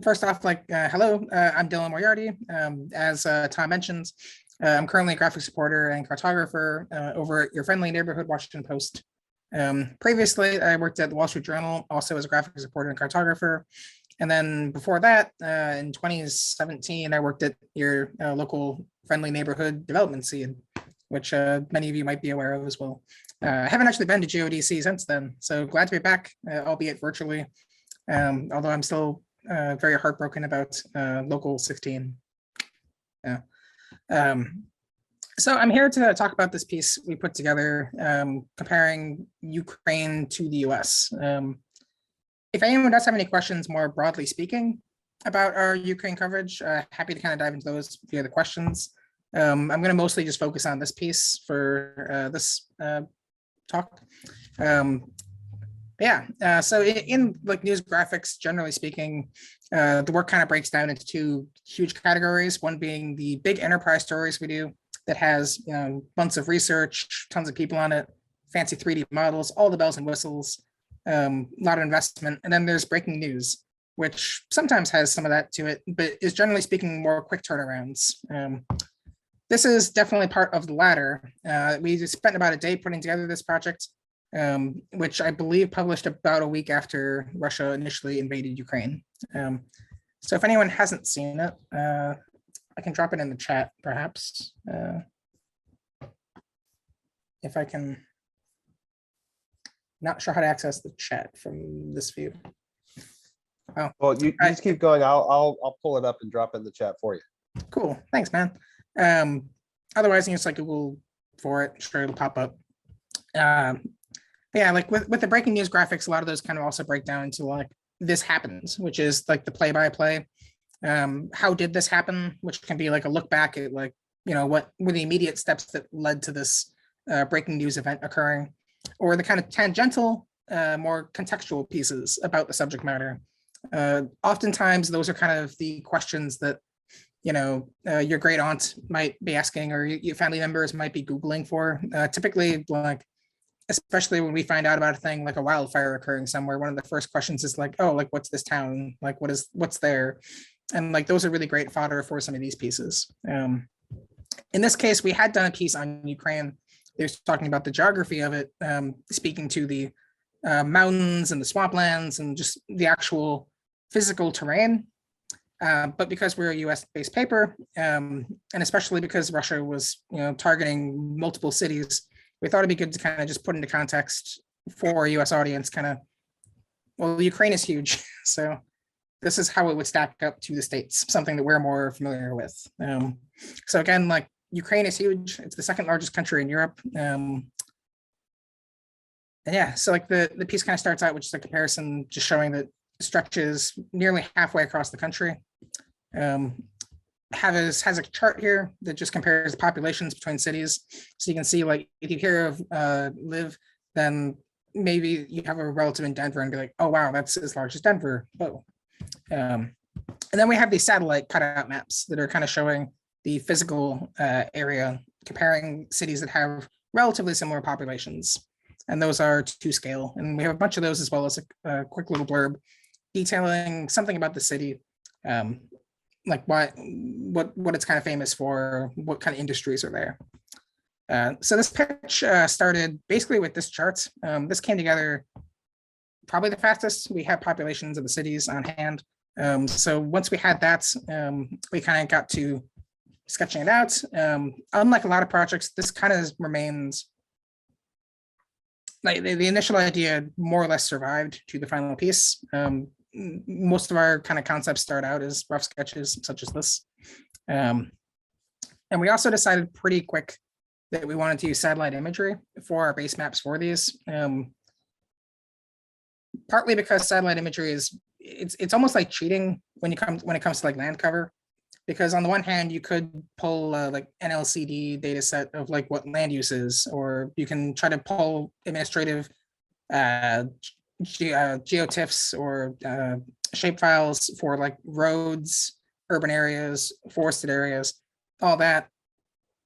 First off, hello, I'm Dylan Moriarty. As Tom mentions, I'm currently a graphic supporter and cartographer over at your friendly neighborhood Washington Post. Previously, I worked at the Wall Street Journal, also as a graphic supporter and cartographer. And then before that, in 2017, I worked at your local friendly neighborhood development seed, which many of you might be aware of as well. I haven't actually been to GeoDC since then, so glad to be back, albeit virtually, although I'm still very heartbroken about Local 16. Yeah. So I'm here to talk about this piece we put together comparing Ukraine to the US. If anyone does have any questions, more broadly speaking, about our Ukraine coverage, happy to kind of dive into those via the questions. I'm going to mostly just focus on this piece for this talk. So in like news graphics, generally speaking, the work kind of breaks down into two huge categories, one being the big enterprise stories we do that has months of research, tons of people on it, fancy 3D models, all the bells and whistles, a lot of investment. And then there's breaking news, which sometimes has some of that to it, but is generally speaking more quick turnarounds. This is definitely part of the latter. We spent about a day putting together this project, which I believe published about a week after Russia initially invaded Ukraine. So if anyone hasn't seen it, I can drop it in the chat, perhaps. If I can, not sure how to access the chat from this view. Oh, well, you just keep going. I'll pull it up and drop it in the chat for you. Cool, thanks, man. Otherwise, you can just like Google for it, sure it'll pop up. Yeah, like with the breaking news graphics, a lot of those kind of also break down into like this happens, which is like the play-by-play. How did this happen? Which can be like a look back at like, what were the immediate steps that led to this breaking news event occurring, or the kind of tangential, more contextual pieces about the subject matter. Oftentimes, those are kind of the questions that your great aunt might be asking, or your family members might be Googling for. Typically, like, especially when we find out about a thing like a wildfire occurring somewhere, one of the first questions is like, oh, like what's this town? Like what's there? And like those are really great fodder for some of these pieces. In this case, we had done a piece on Ukraine. They was talking about the geography of it, speaking to the mountains and the swamplands and just the actual physical terrain. But because we're a US-based paper, and especially because Russia was targeting multiple cities, we thought it'd be good to kind of just put into context for a US audience kind of, well, Ukraine is huge. So this is how it would stack up to the States, something that we're more familiar with. So again, like Ukraine is huge. It's the second largest country in Europe. And yeah, so like the piece kind of starts out with just a comparison, just showing that it stretches nearly halfway across the country. Has a chart here that just compares the populations between cities. So you can see, like, if you hear of Lviv, then maybe you have a relative in Denver and be like, oh, wow, that's as large as Denver. Oh. And then we have these satellite cutout maps that are kind of showing the physical area, comparing cities that have relatively similar populations. And those are to scale. And we have a bunch of those, as well as a quick little blurb detailing something about the city, like what it's kind of famous for, what kind of industries are there. So this pitch started basically with this chart. This came together probably the fastest. We had populations of the cities on hand. So once we had that, we kind of got to sketching it out. Unlike a lot of projects, this kind of remains, like the initial idea more or less survived to the final piece. Most of our kind of concepts start out as rough sketches such as this. And we also decided pretty quick that we wanted to use satellite imagery for our base maps for these. Partly because satellite imagery is, it's almost like cheating when it comes to like land cover, because on the one hand, you could pull like an LCD data set of like what land use is, or you can try to pull administrative geotiffs or shape files for like roads, urban areas, forested areas, all that.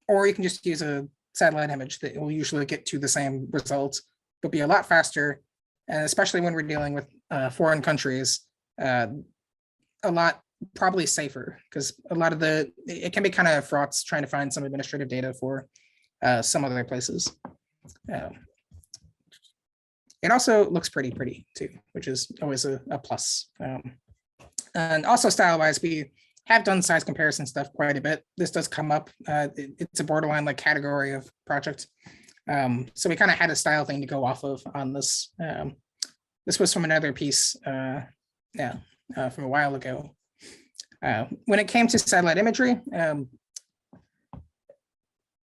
Or you can just use a satellite image that will usually get to the same result, but be a lot faster. And especially when we're dealing with foreign countries, a lot probably safer, because a lot of it can be kind of fraught trying to find some administrative data for some other places. It also looks pretty too, which is always a plus. And also style-wise, we have done size comparison stuff quite a bit. This does come up. It's a borderline like category of project. So we kind of had a style thing to go off of on this. This was from another piece, from a while ago. When it came to satellite imagery,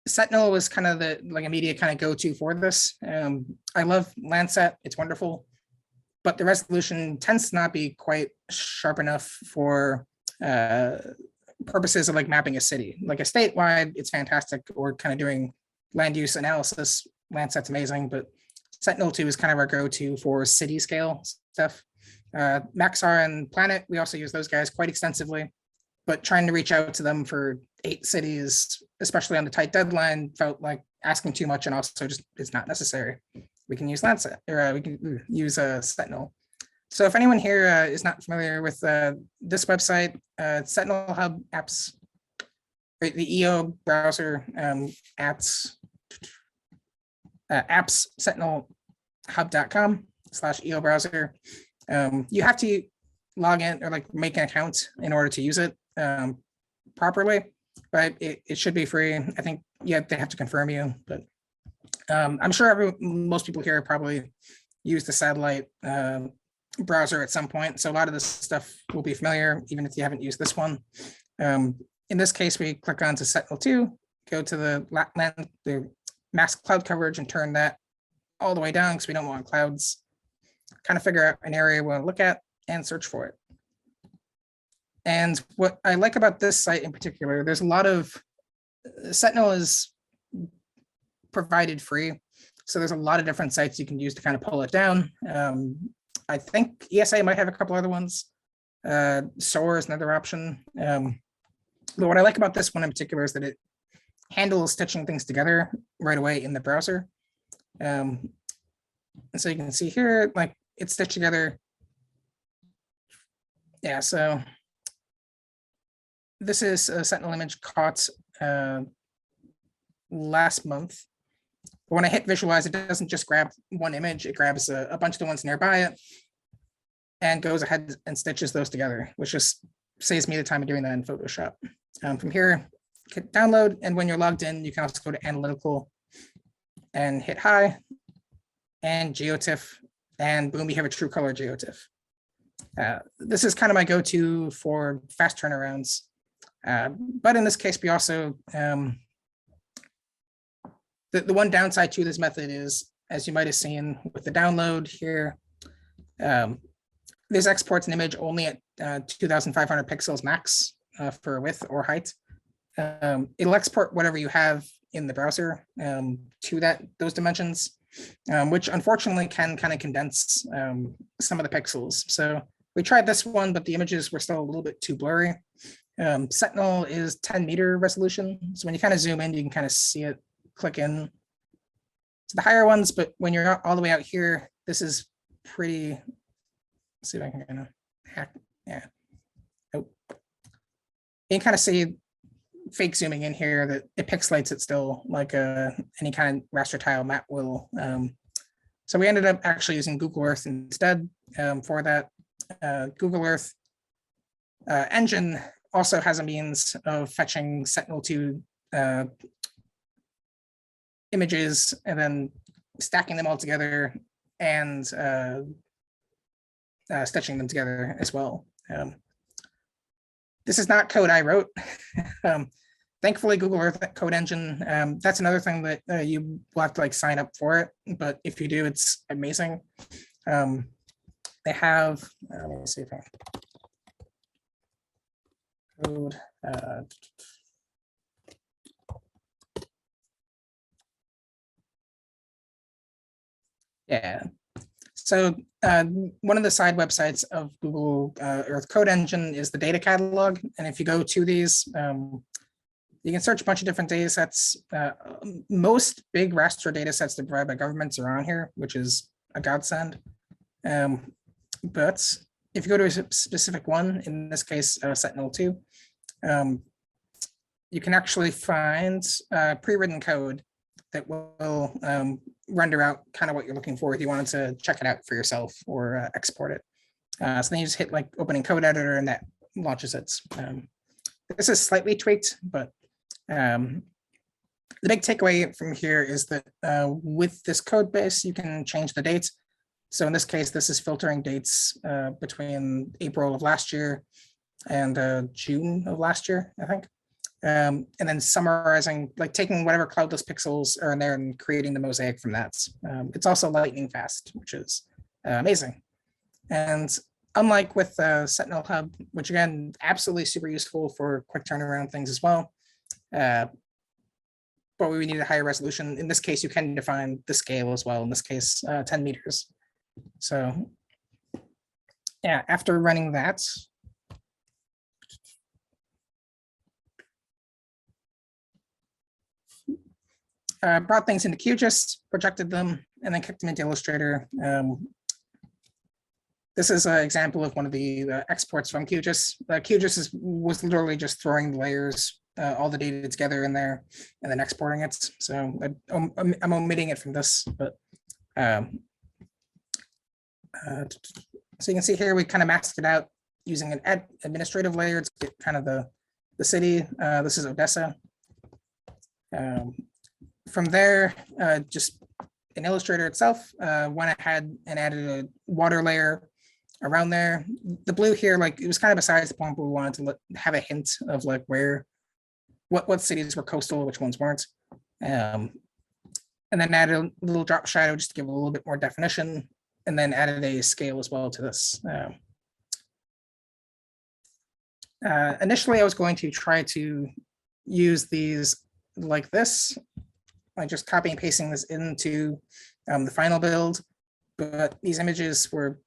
Sentinel was kind of the like immediate kind of go-to for this. I love Landsat, it's wonderful, but the resolution tends to not be quite sharp enough for purposes of like mapping a city. Like a statewide, it's fantastic, or kind of doing land use analysis. Landsat's amazing, but Sentinel-2 is kind of our go-to for city scale stuff. Maxar and Planet, we also use those guys quite extensively, but trying to reach out to them for 8 cities, especially on the tight deadline, felt like asking too much, and also just it's not necessary. We can use Landsat, or we can use Sentinel. So if anyone here is not familiar with this website, Sentinel Hub apps, right, the EO browser apps sentinelhub.com/EO browser. You have to log in or like make an account in order to use it properly, but it should be free. I think they have to confirm you, but I'm sure most people here probably use the satellite browser at some point, so a lot of this stuff will be familiar even if you haven't used this one. In this case, we click on to Sentinel-2, go to the mask cloud coverage and turn that all the way down because we don't want clouds. Kind of figure out an area we want to look at and search for it. And what I like about this site in particular, there's a lot of Sentinel is provided free, so there's a lot of different sites you can use to kind of pull it down. I think ESA might have a couple other ones. SOAR is another option. But what I like about this one in particular is that it handles stitching things together right away in the browser. And so you can see here, like it's stitched together. Yeah, so this is a Sentinel image caught last month. But when I hit visualize, it doesn't just grab one image, it grabs a bunch of the ones nearby it and goes ahead and stitches those together, which just saves me the time of doing that in Photoshop. From here, hit download, and when you're logged in, you can also go to analytical and hit hi and GeoTIFF, and boom, you have a true color GeoTIFF. This is kind of my go-to for fast turnarounds. But in this case, we also, the one downside to this method is, as you might have seen with the download here, this exports an image only at 2,500 pixels max for width or height. It'll export whatever you have in the browser to those dimensions, which unfortunately can kind of condense some of the pixels. So we tried this one, but the images were still a little bit too blurry. Sentinel is 10-meter resolution. So when you kind of zoom in, you can kind of see it click in to the higher ones. But when you're all the way out here, this is pretty, let's see if I can kind of hack. Yeah. Oh. You can kind of see fake zooming in here that it pixelates it still like any kind of raster tile map will. So we ended up actually using Google Earth instead for that. Google Earth engine also has a means of fetching Sentinel-2 images and then stacking them all together and stitching them together as well. This is not code I wrote. Thankfully, Google Earth Code Engine, that's another thing that you will have to like sign up for it. But if you do, it's amazing. They have, let me see if I code. Yeah. So one of the side websites of Google Earth Code Engine is the data catalog. And if you go to these, you can search a bunch of different data sets. Most big raster data sets that provided by governments are on here, which is a godsend. But if you go to a specific one, in this case, Sentinel-2, you can actually find pre-written code that will render out kind of what you're looking for if you wanted to check it out for yourself or export it. So then you just hit like opening code editor and that launches it. This is slightly tweaked, but the big takeaway from here is that with this code base, you can change the dates. So in this case, this is filtering dates between April of last year and June of last year, I think. And then summarizing, like taking whatever cloudless pixels are in there and creating the mosaic from that. It's also lightning fast, which is amazing. And unlike with Sentinel Hub, which again, absolutely super useful for quick turnaround things as well. But we need a higher resolution. In this case, you can define the scale as well. In this case, 10 meters. So yeah, after running that, brought things into Qgis, projected them, and then kicked them into Illustrator. This is an example of one of the exports from Qgis. Qgis was literally just throwing the layers, all the data together in there, and then exporting it. So I'm omitting it from this, but so you can see here we kind of masked it out using an administrative layer to get kind of the city. This is Odessa. From there, just in Illustrator itself, went ahead and added a water layer around there. The blue here, like it was kind of besides the point, but we wanted to have a hint of like what cities were coastal, which ones weren't. And then added a little drop shadow just to give a little bit more definition, and then added a scale as well to this. Initially, I was going to try to use these like this, like just copy and pasting this into the final build, but these images were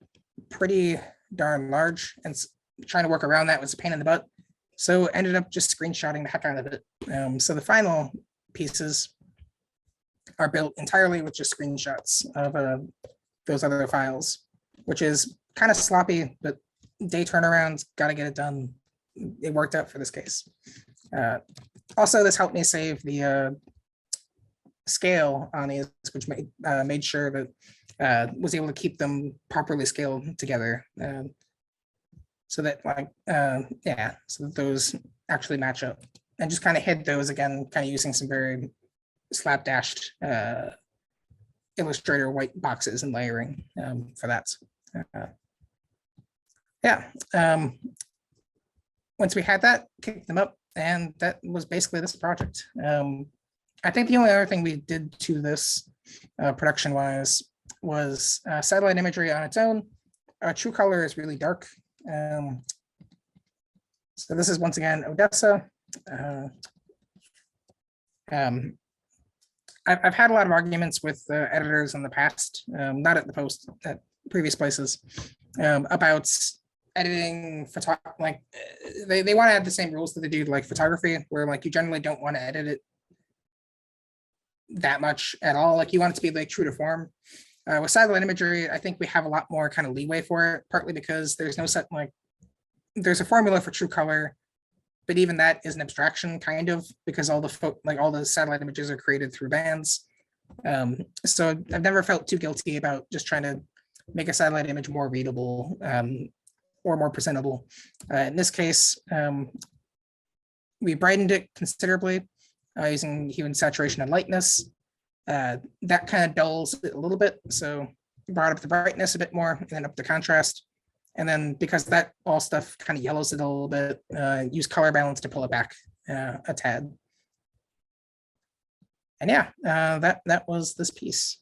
pretty darn large, and trying to work around that was a pain in the butt. So ended up just screenshotting the heck out of it. So the final pieces are built entirely with just screenshots of those other files, which is kind of sloppy, but day turnarounds, got to get it done. It worked out for this case. Also, this helped me save the scale on these, which made sure that was able to keep them properly scaled together, so that like so that those actually match up, and just kind of hid those again, kind of using some very slapdashed Illustrator white boxes and layering for that. Once we had that, kicked them up, and that was basically this project. I think the only other thing we did to this production-wise was satellite imagery on its own. True color is really dark. So this is once again Odessa. I've had a lot of arguments with editors in the past, not at the post, at previous places, about editing like they want to add the same rules that they do like photography, where like you generally don't want to edit it that much at all. Like you want it to be like true to form. With satellite imagery, I think we have a lot more kind of leeway for it, partly because there's no set, like there's a formula for true color, but even that is an abstraction kind of, because all the satellite images are created through bands. So I've never felt too guilty about just trying to make a satellite image more readable or more presentable. In this case, we brightened it considerably using hue and saturation and lightness. That kind of dulls it a little bit. So brought up the brightness a bit more and then up the contrast. And then because that all stuff kind of yellows it a little bit, use color balance to pull it back a tad. And yeah, that was this piece.